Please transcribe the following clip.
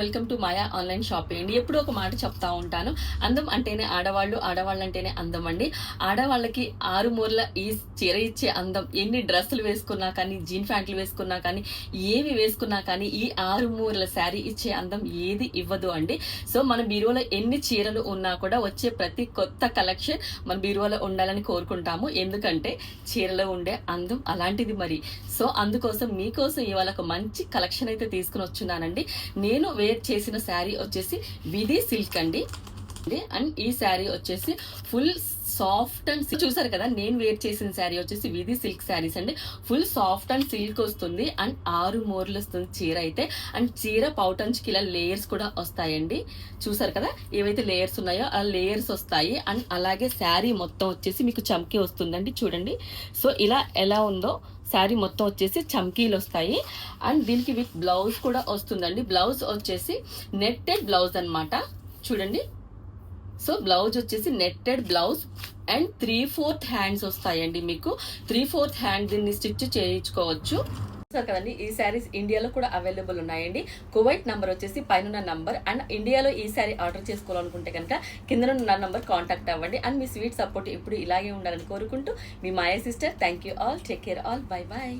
Welcome to Maya online shopping అండి. ఎప్పుడు ఒక మాట చెప్తా ఉంటాను, అందం అంటేనే ఆడవాళ్ళు, ఆడవాళ్ళు అంటేనే అందం అండి. ఆడవాళ్ళకి ఆరు మూరల ఈ చీర ఇచ్చే అందం ఎన్ని డ్రెస్సులు వేసుకున్నా కానీ, జీన్ ప్యాంట్లు వేసుకున్నా కానీ, ఏవి వేసుకున్నా కానీ ఈ ఆరు మూరల శారీ ఇచ్చే అందం ఏది ఇవ్వదు అండి. సో మన బీరువాలో ఎన్ని చీరలు ఉన్నా కూడా వచ్చే ప్రతి కొత్త కలెక్షన్ మన బీరువాలో ఉండాలని కోరుకుంటాము. ఎందుకంటే చీరలో ఉండే అందం అలాంటిది మరి. సో అందుకోసం మీకోసం ఇవాళ ఒక మంచి కలెక్షన్ అయితే తీసుకుని వచ్చున్నానండి. నేను వేర్ చేసిన శారీ వచ్చేసి విధి సిల్క్ అండి. అండ్ ఈ శారీ వచ్చేసి ఫుల్ సాఫ్ట్ అండ్ చూసారు కదా, నేను వేర్ చేసిన శారీ వచ్చేసి విధి సిల్క్ శారీస్ అండి. ఫుల్ సాఫ్ట్ అండ్ సిల్క్ వస్తుంది అండ్ 6 మూరలు వస్తుంది చీర అయితే. అండ్ చీర పౌటంచుకి ఇలా లేయర్స్ కూడా వస్తాయండి. చూసారు కదా, ఏవైతే లేయర్స్ ఉన్నాయో ఆ లేయర్స్ వస్తాయి. అండ్ అలాగే శారీ మొత్తం వచ్చేసి మీకు చమ్కీ వస్తుందండి. చూడండి, సో ఇలా ఎలా ఉందో శారీ మొత్తం వచ్చేసి చమ్కీలు వస్తాయి. అండ్ దీనికి విత్ బ్లౌజ్ కూడా వస్తుందండి. బ్లౌజ్ వచ్చేసి నెట్టెడ్ బ్లౌజ్ అన్నమాట. చూడండి, సో బ్లౌజ్ వచ్చేసి నెట్టెడ్ బ్లౌజ్ అండ్ 3/4 హ్యాండ్స్ వస్తాయండి. మీకు 3/4 హ్యాండ్ దీన్ని స్టిచ్ చేయించుకోవచ్చు. కదండి, ఈ శారీస్ ఇండియాలో కూడా అవైలబుల్ ఉన్నాయండి. కువైట్ నంబర్ వచ్చేసి పైన నంబర్. అండ్ ఇండియాలో ఈ శారీ ఆర్డర్ చేసుకోవాలనుకుంటే కనుక కింద ఉన్న నంబర్ కాంటాక్ట్ అవ్వండి. అండ్ మీ స్వీట్ సపోర్ట్ ఇప్పుడు ఇలాగే ఉండాలని కోరుకుంటూ మీ Maya sister. Thank you all, take care all, bye bye.